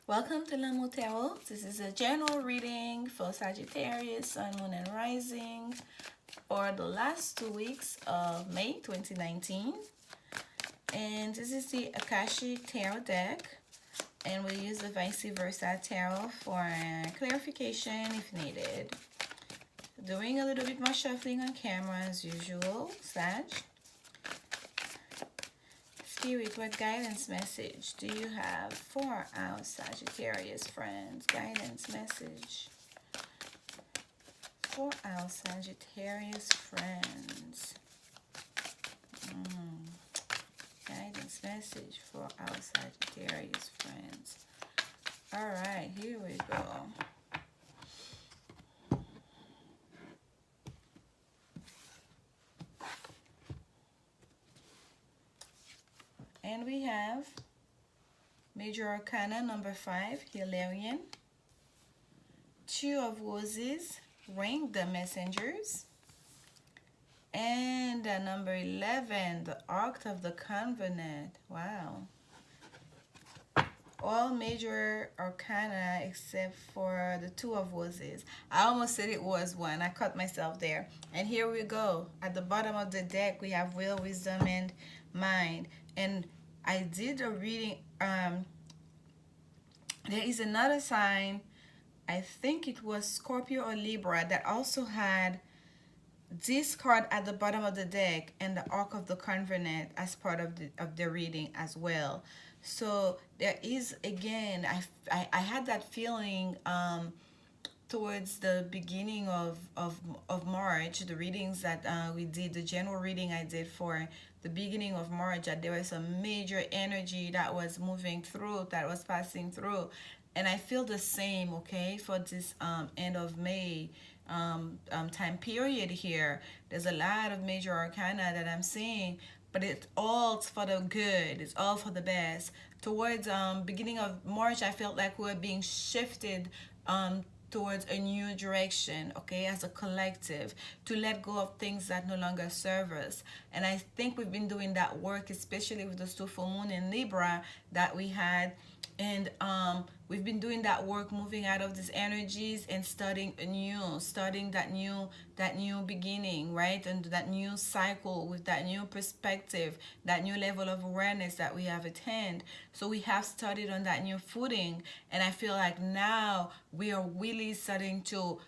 Welcome to Lanmou Tarot. This is a general reading for Sagittarius, Sun, Moon, and Rising for the last 2 weeks of May 2019. And this is the Akashic Tarot deck. And we'll use the Vice Versa Tarot for clarification if needed. Doing a little bit more shuffling on camera as usual, Sag. Spirit, what guidance message do you have for our Sagittarius friends? Guidance message for our Sagittarius friends. Guidance message for our Sagittarius friends. All right, here we go. And we have Major Arcana number 5, Hilarion. 2 of Roses, Ring the Messengers. And number 11, the Ark of the Covenant. Wow. All Major Arcana except for the 2 of Roses. I almost said it was 1. I caught myself there. And here we go. At the bottom of the deck, we have Will, Wisdom, and Mind. And I did a reading. There is another sign, I think it was Scorpio or Libra, that also had this card at the bottom of the deck and the Ark of the Covenant as part of the reading as well. So there is, again, I had that feeling towards the beginning of March, the readings that we did, the general reading I did for the beginning of March, that there was some major energy that was moving through, that was passing through. And I feel the same, okay, for this end of May time period here. There's a lot of major arcana that I'm seeing, but it's all for the good. It's all for the best. Towards beginning of March, I felt like we were being shifted towards a new direction, okay, as a collective, to let go of things that no longer serve us. And I think we've been doing that work, especially with the full moon in Libra that we had. And we've been doing that work, moving out of these energies and starting that new beginning, right? And that new cycle with that new perspective, that new level of awareness that we have attained. So we have started on that new footing, and I feel like now we are really starting to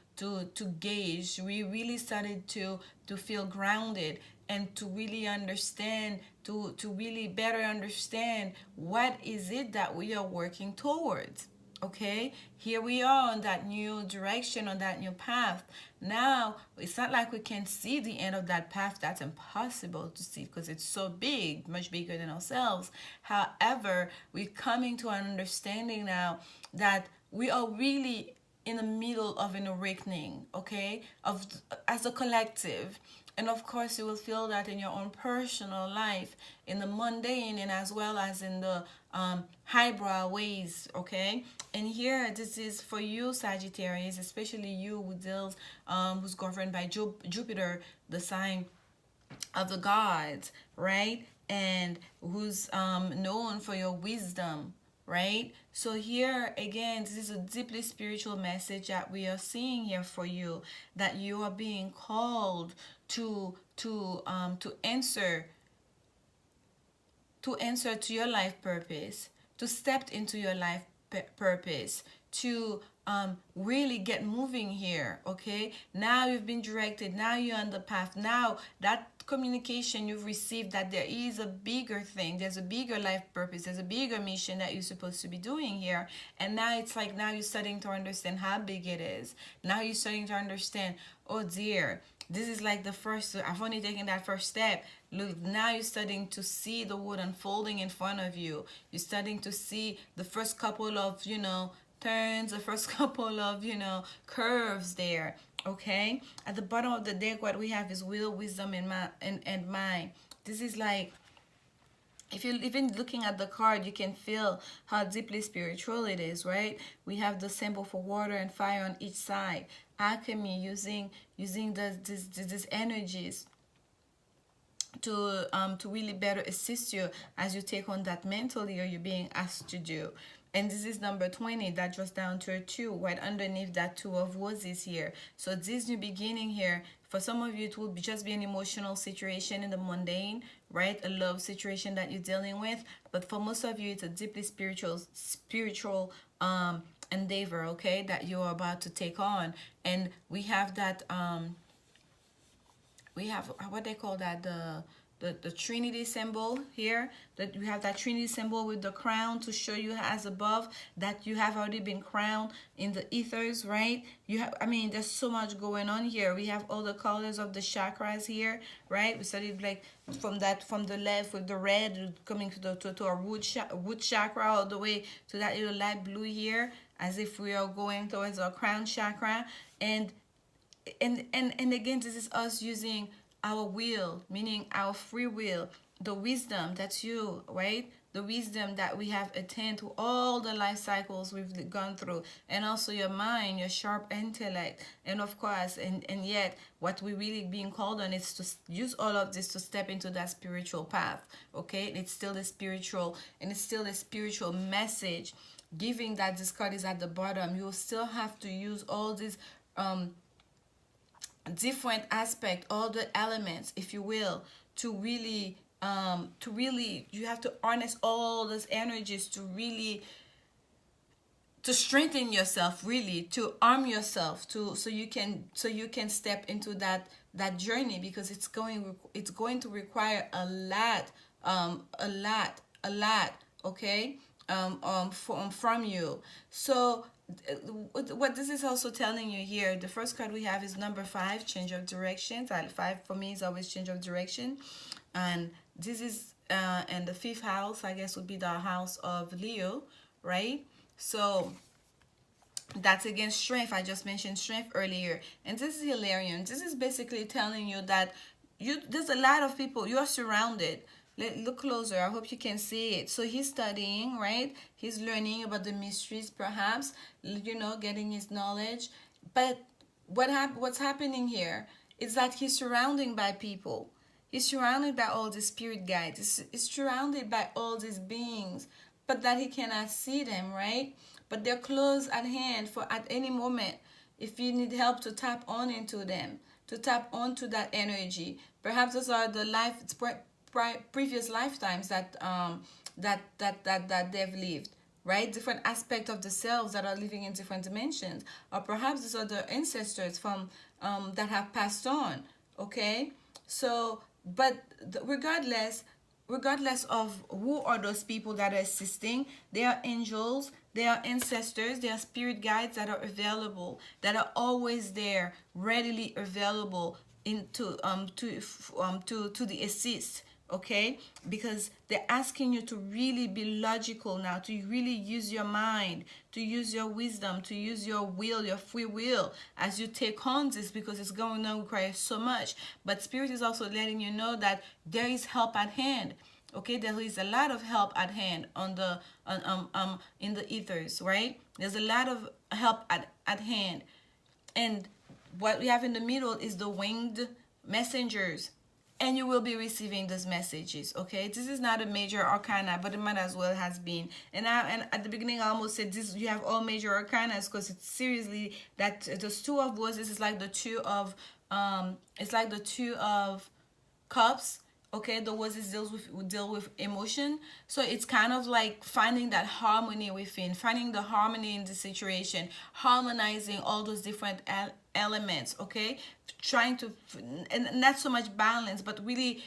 gauge. We really started to feel grounded and to really understand, to really better understand what is it that we are working towards. Okay, here we are on that new direction, on that new path. Now it's not like we can see the end of that path. That's impossible to see because it's so big, much bigger than ourselves. However, we're coming to an understanding now that we are really in the middle of an awakening, okay, of as a collective. And of course, you will feel that in your own personal life, in the mundane and as well as in the highbrow ways, okay? And here, this is for you, Sagittarius, especially you who deals, who's governed by Jupiter, the sign of the gods, right? And who's known for your wisdom, right? So here again, this is a deeply spiritual message that we are seeing here for you, that you are being called to answer to your life purpose, to step into your life purpose, to really get moving here. Okay, now you've been directed, now you're on the path. Now that communication you've received, that there is a bigger thing, there's a bigger life purpose, there's a bigger mission that you're supposed to be doing here. And now it's like, now you're starting to understand how big it is. Now you're starting to understand, oh dear, this is like the first, I've only taken that first step. Look, now you're starting to see the wood unfolding in front of you. You're starting to see the first couple of, turns, the first couple of, curves there. Okay? At the bottom of the deck, what we have is will, wisdom, and mind. This is like, if you're even looking at the card, you can feel how deeply spiritual it is, right? We have the symbol for water and fire on each side. Alchemy, using these energies to really better assist you as you take on that mentally or you're being asked to do. And this is number 20 that just down to a 2 right underneath that 2 of roses here. So this new beginning here, for some of you it will just be an emotional situation in the mundane, right? A love situation that you're dealing with. But for most of you it's a deeply spiritual endeavor, okay, that you're about to take on. And we have that we have what they call that, the Trinity symbol here, that we have that Trinity symbol with the crown to show you as above that you have already been crowned in the ethers, right? You have, I mean, there's so much going on here. We have all the colors of the chakras here, right? We studied like from the left with the red coming to our root chakra all the way to that little light blue here, as if we are going towards our crown chakra. And again, this is us using our will, meaning our free will, the wisdom that's you, right? The wisdom that we have attained to all the life cycles we've gone through, and also your mind, your sharp intellect, and of course, and yet what we really being called on is to use all of this to step into that spiritual path. Okay, it's still a spiritual, and it's still a spiritual message. Giving that this card is at the bottom, you will still have to use all these different aspect, all the elements, if you will, to really you have to harness all those energies to really to strengthen yourself, really to arm yourself to so you can step into that journey, because it's going to require a lot, okay, from you. So what this is also telling you here, the first card we have is number 5, change of direction. 5 for me is always change of direction, and this is and the 5th house, I guess, would be the house of Leo, right? So that's again strength. I just mentioned strength earlier, and this is Hilarion. This is basically telling you that there's a lot of people, you're surrounded. Look closer. I hope you can see it. So he's studying, right? He's learning about the mysteries, perhaps, getting his knowledge. But what's happening here is that he's surrounded by people. He's surrounded by all the spirit guides. He's surrounded by all these beings, but that he cannot see them, right? But they're close at hand for at any moment. If you need help to tap on into them, to tap onto that energy, perhaps those are the previous lifetimes that they've lived, right? Different aspects of the selves that are living in different dimensions, or perhaps these are the ancestors from that have passed on. Okay, so but regardless of who are those people that are assisting, they are angels, they are ancestors, they are spirit guides that are available, that are always there, readily available into to the assist. Okay, because they're asking you to really be logical now, to really use your mind, to use your wisdom, to use your will, your free will as you take on this, because it's going to require so much. But spirit is also letting you know that there is help at hand. Okay, there is a lot of help at hand in the ethers, right? There's a lot of help at hand. And what we have in the middle is the winged messengers, and you will be receiving those messages. Okay, this is not a major arcana, but it might as well has been. And at the beginning I almost said this, you have all major arcanas, because it's seriously that those 2 of roses is like the 2 of cups. Okay, the roses deal with emotion, so it's kind of like finding that harmony within, finding the harmony in the situation, harmonizing all those different elements. Okay, trying to, and not so much balance, but really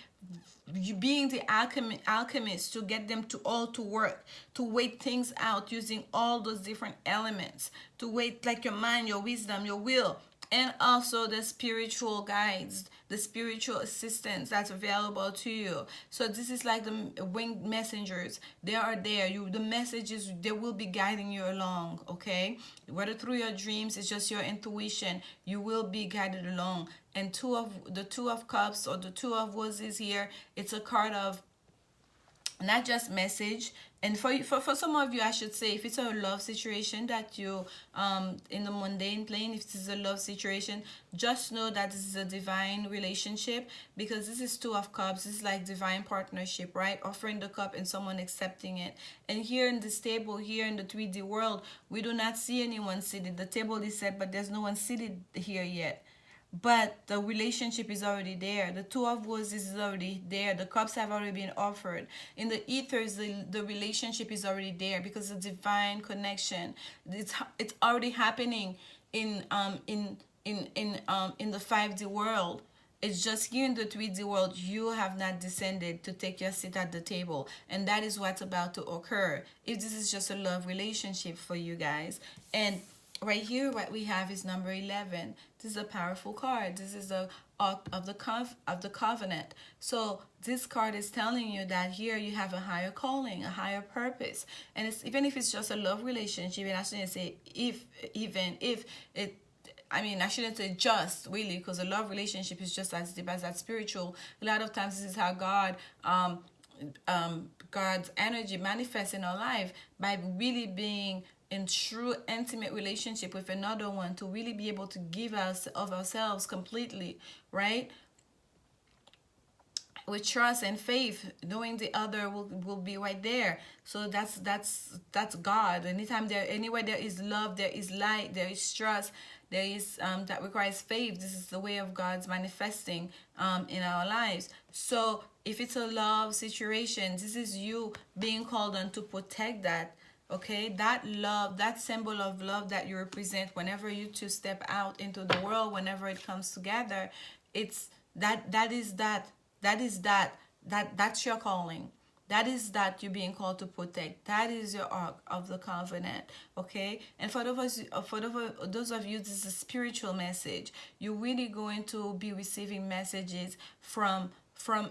you being the alchemist to get them to all to work, to wait things out using all those different elements, to wait like your mind, your wisdom, your will, and also the spiritual guides, the spiritual assistance that's available to you. So this is like the winged messengers. They are there. The messages, they will be guiding you along. Okay, whether through your dreams, it's just your intuition, you will be guided along. And the 2 of cups, or the 2 of roses here, it's a card of not just message. And for some of you, I should say, if it's a love situation that you in the mundane plane, if this is a love situation, just know that this is a divine relationship, because this is two of cups. This is like divine partnership, right? Offering the cup and someone accepting it. And here in this table, here in the 3D world, we do not see anyone seated. The table is set, but there's no one seated here yet, but the relationship is already there. The two of wands is already there. The cups have already been offered. In the ethers, the relationship is already there, because the divine connection, it's already happening in in the 5D world. It's just here in the 3D world, you have not descended to take your seat at the table. And that is what's about to occur if this is just a love relationship for you guys. And right here, what we have is number 11. This is a powerful card. This is the Ark of the Covenant. So this card is telling you that here you have a higher calling, a higher purpose. And it's, even if it's just a love relationship, and I shouldn't say even if it, I mean, I shouldn't say just, really, because a love relationship is just as deep as that spiritual. A lot of times this is how God's energy manifests in our life, by really being in true intimate relationship with another one, to really be able to give us of ourselves completely, right? With trust and faith, knowing the other will be right there. So that's God. Anytime there, anywhere there is love, there is light, there is trust, there is that requires faith. This is the way of God's manifesting in our lives. So if it's a love situation, this is you being called on to protect that. Okay, that love, that symbol of love that you represent whenever you two step out into the world, whenever it comes together, it's that's your calling. That is that you're being called to protect. That is your Ark of the Covenant. Okay, and for those of you, this is a spiritual message. You're really going to be receiving messages from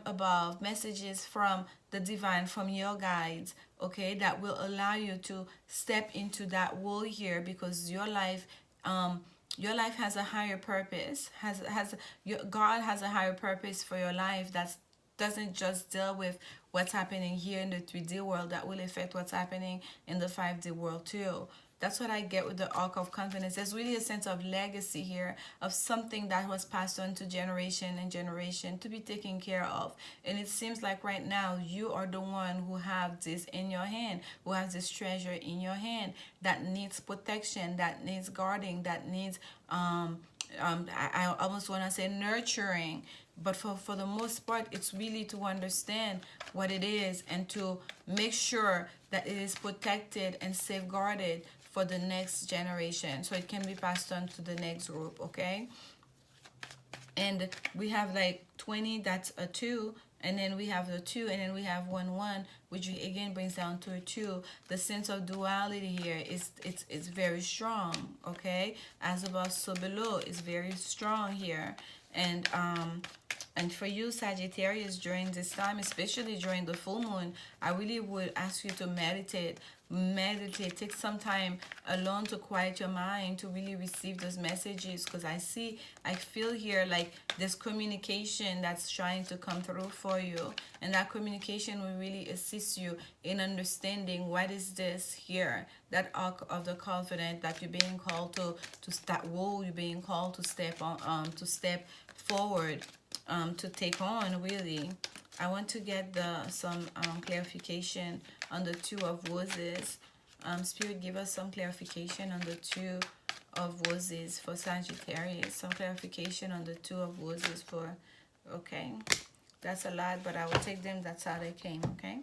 above, messages from the divine, from your guides, okay, that will allow you to step into that wall here, because your life has a higher purpose, God has a higher purpose for your life, that doesn't just deal with what's happening here in the 3D world, that will affect what's happening in the 5D world too. That's what I get with the Ark of Confidence. There's really a sense of legacy here, of something that was passed on to generation and generation to be taken care of. And it seems like right now you are the one who have this in your hand, who has this treasure in your hand, that needs protection, that needs guarding, that needs I almost want to say nurturing, but for the most part, it's really to understand what it is and to make sure that it is protected and safeguarded for the next generation, so it can be passed on to the next group. Okay, and we have like 20, that's a 2, and then we have the 2, and then we have 1 1, which again brings down to a 2. The sense of duality here is it's very strong. Okay, as above so below is very strong here. And for you Sagittarius, during this time, especially during the full moon, I really would ask you to meditate, take some time alone to quiet your mind, to really receive those messages, because I feel here like there's communication that's trying to come through for you, and that communication will really assist you in understanding what is this here, that Ark of the Covenant that you're being called to start, you're being called to step on, to step forward, to take on, really. I want to get some clarification on the 2 of Roses. Spirit, give us some clarification on the 2 of Roses for Sagittarius. Some clarification on the 2 of Roses for, okay. That's a lot, but I will take them. That's how they came, okay?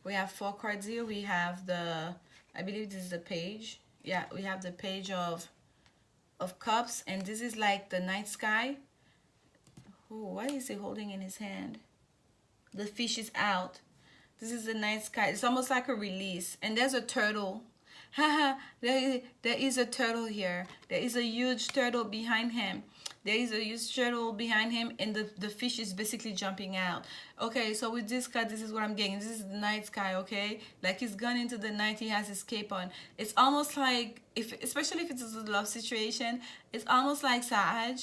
We have 4 cards here. We have I believe this is the page. Yeah, we have the page of Cups, and this is like the night sky. Oh, what is he holding in his hand? The fish is out. This is the night sky. It's almost like a release. And there's a turtle. Haha, there is a turtle here. There is a huge turtle behind him. There is a huge turtle behind him, and the fish is basically jumping out. Okay, so with this card, this is what I'm getting. This is the night sky, okay? Like he's gone into the night, he has his cape on. It's almost like, especially if it's a love situation, it's almost like Sag,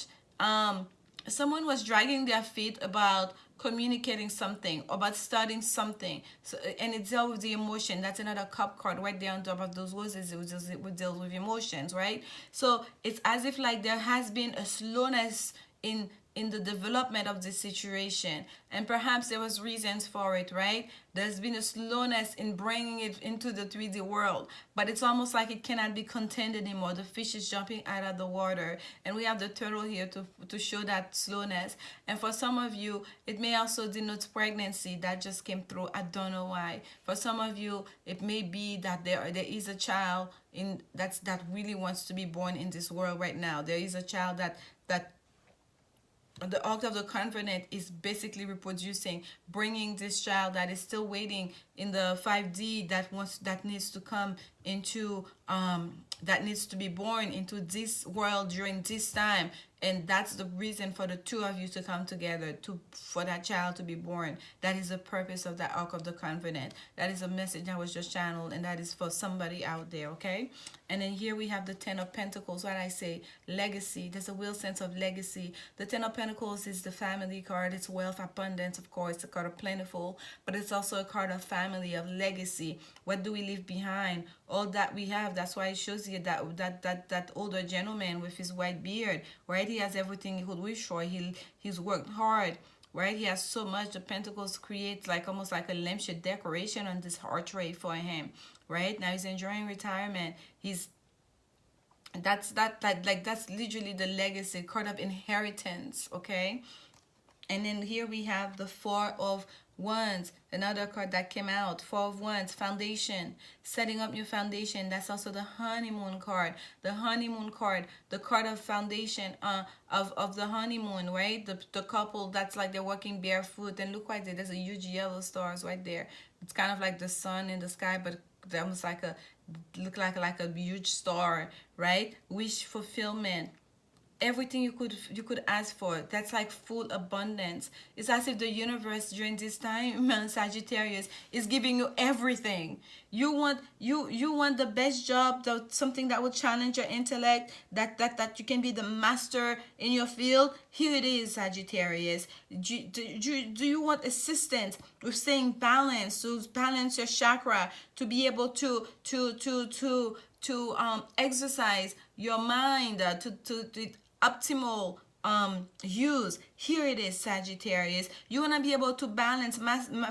someone was dragging their feet about communicating something, about starting something. So, and it dealt with the emotion. That's another cup card right there on top of those roses. It deals with emotions, right? So it's as if like there has been a slowness in the development of the situation, and perhaps there was reasons for it, right? There's been a slowness in bringing it into the 3D world, but it's almost like it cannot be contained anymore. The fish is jumping out of the water, and we have the turtle here to show that slowness. And for some of you, it may also denote pregnancy that just came through. I don't know why. For some of you, it may be that there is a child in that really wants to be born in this world right now. There is a child that the Ark of the Covenant is basically reproducing, bringing this child that is still waiting in the 5D, that needs to come into that needs to be born into this world during this time. And that's the reason for the two of you to come together, for that child to be born. That is the purpose of that Ark of the Covenant. That is a message that was just channeled, and that is for somebody out there, okay? And then here we have the Ten of Pentacles. What I say, legacy. There's a real sense of legacy. The Ten of Pentacles is the family card. It's wealth, abundance, of course. It's a card of plentiful, but it's also a card of family, of legacy. What do we leave behind? All that we have. That's why it shows you that older gentleman with his white beard, right? He has everything he could wish for. He's worked hard, right? He has so much. The Pentacles create like almost like a lampshade decoration on this heart tray for him, right? Now he's enjoying retirement. That's literally the legacy card of inheritance, okay? And then here we have the Four of Wands, another card that came out. Four of Wands, foundation, setting up your foundation. That's also the honeymoon card. The honeymoon card, the card of foundation of the honeymoon, right? The couple that's like they're walking barefoot, and look right there, there's a huge yellow stars right there. It's kind of like the sun in the sky, but almost like look like a huge star, right? Wish fulfillment. Everything you could ask for, that's like full abundance. It's as if the universe during this time, Sagittarius, is giving you everything you want. You want the best job, something that will challenge your intellect, that you can be the master in your field. Here it is, Sagittarius. Do you want assistance with staying balanced, to balance your chakra, to be able to exercise your mind, to optimal use? Here it is, Sagittarius. You want to be able to balance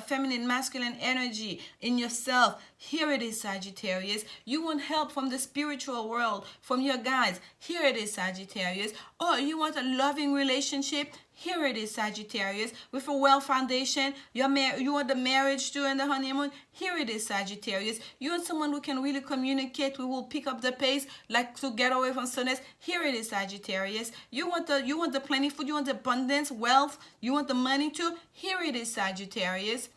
feminine, masculine energy in yourself. Here it is, Sagittarius. You want help from the spiritual world, from your guides. Here it is, Sagittarius. Or you want a loving relationship. Here it is, Sagittarius, with a well foundation. You want the marriage during the honeymoon. Here it is, Sagittarius. You want someone who can really communicate, who will pick up the pace, like to get away from stillness. Here it is, Sagittarius. You want the plenty food. You want the abundance, wealth. You want the money too. Here it is, Sagittarius.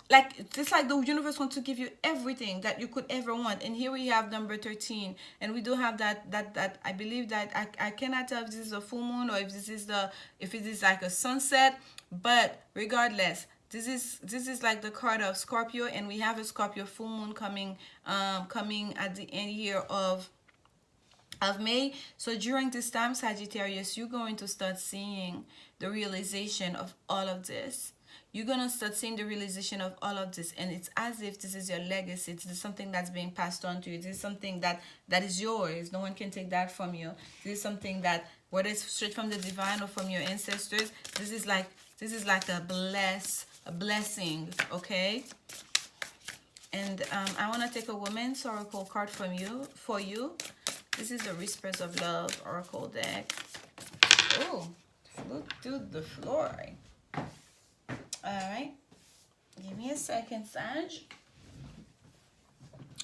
Like it's like the universe wants to give you everything that you could ever want. And here we have number 13, and we do have that I believe that I cannot tell if this is a full moon or if it is like a sunset, but regardless, this is like the card of Scorpio, and we have a Scorpio full moon coming at the end here of May. So during this time, Sagittarius, you're going to start seeing the realization of all of this. You're going to start seeing the realization of all of this, and it's as if this is your legacy. This is something that's being passed on to you. This is something that is yours. No one can take that from you. This is something that, whether it's straight from the divine or from your ancestors, this is like a blessing, okay? And I want to take a woman's oracle card for you. This is the Whispers of Love oracle deck. Oh, flew through the floor. Alright, give me a second, Sag.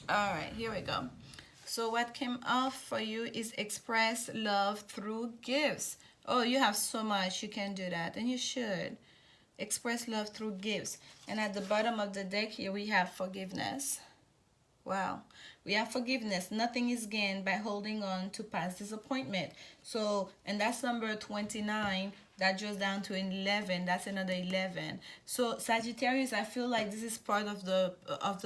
Alright, here we go. So what came off for you is express love through gifts. Oh, you have so much. You can do that, and you should. Express love through gifts. And at the bottom of the deck here, we have forgiveness. Wow. We have forgiveness. Nothing is gained by holding on to past disappointment. So, and that's number 29. That goes down to 11. That's another 11. So Sagittarius, I feel like this is part of the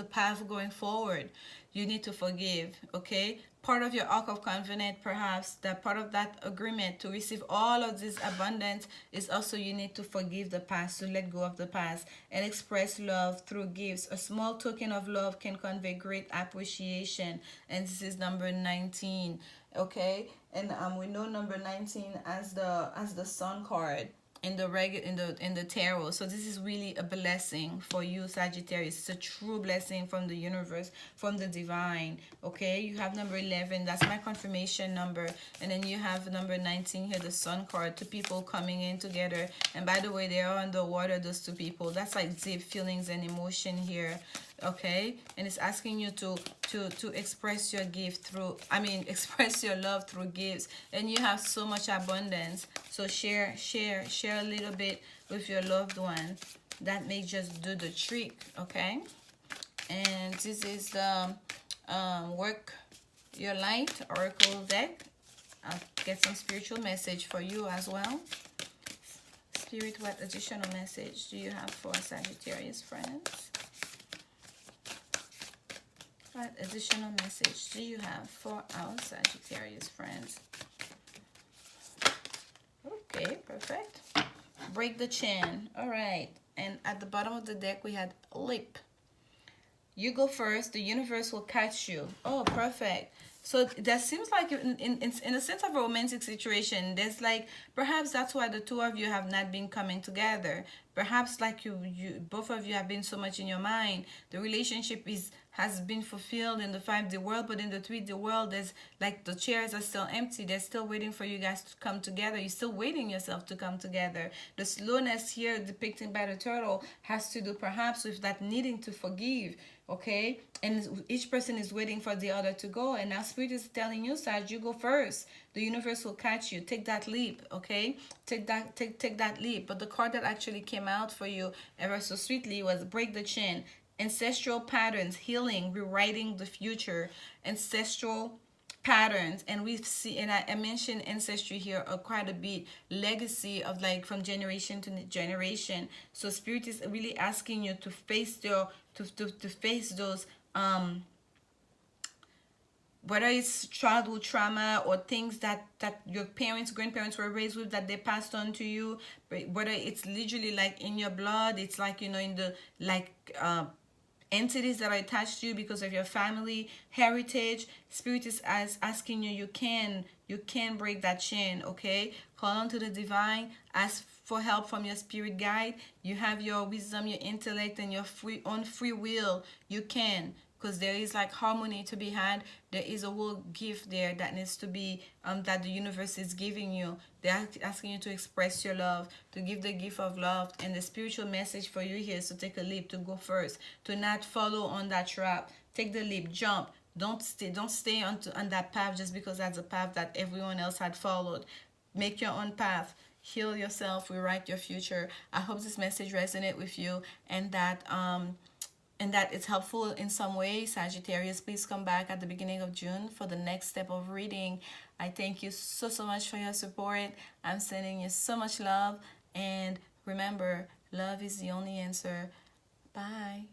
path going forward. you need to forgive, okay? Part of your arc of covenant, perhaps, that part of that agreement to receive all of this abundance is also you need to forgive the past, to let go of the past and express love through gifts. A small token of love can convey great appreciation. And this is number 19, okay? And we know number 19 as the sun card in the tarot. So this is really a blessing for you, Sagittarius. It's a true blessing from the universe, from the divine. Okay, you have number 11, that's my confirmation number, and then you have number 19 here, the sun card. Two people coming in together, and by the way, they are underwater, those two people. That's like deep feelings and emotion here. Okay, and it's asking you to express your gift through, express your love through gifts, and you have so much abundance. So share a little bit with your loved one. That may just do the trick. Okay, and this is the Work Your Light Oracle deck. I'll get some spiritual message for you as well. Spirit, what additional message do you have for Sagittarius friends? What additional message do you have for our Sagittarius friends? Okay, perfect. Break the chain. All right. And at the bottom of the deck, we had leap. You go first. The universe will catch you. Oh, perfect. So that seems like in a sense of a romantic situation, there's like, perhaps that's why the two of you have not been coming together. Perhaps like you both of you have been so much in your mind. The relationship has been fulfilled in the 5D world, but in the 3D world, there's like the chairs are still empty. They're still waiting for you guys to come together. You're still waiting yourself to come together. The slowness here depicted by the turtle has to do perhaps with that needing to forgive, okay? And each person is waiting for the other to go. And now Spirit is telling you, Sag, you go first. The universe will catch you. Take that leap, okay? Take that leap. But the card that actually came out for you ever so sweetly was break the chain. Ancestral patterns, healing, rewriting the future, ancestral patterns. And we see, and I mentioned ancestry here quite a bit, legacy of like from generation to generation. So Spirit is really asking you to face to face those whether it's childhood trauma or things that your parents, grandparents were raised with that they passed on to you, whether it's literally like in your blood, it's like, in the like entities that are attached to you because of your family heritage. Spirit is asking you, you can break that chain, okay? Call on to the divine, ask for help from your spirit guide. You have your wisdom, your intellect, and your own free will. You can, because there is like harmony to be had. There is a whole gift there that needs to be that the universe is giving you. They're asking you to express your love, to give the gift of love. And the spiritual message for you here is to take a leap, to go first, to not follow on that trap. Take the leap, jump. Don't stay on that path just because that's a path that everyone else had followed. Make your own path. Heal yourself, rewrite your future. I hope this message resonates with you, and that it's helpful in some way. Sagittarius, please come back at the beginning of June for the next step of reading. I thank you so much for your support. I'm sending you so much love, and remember, love is the only answer. Bye.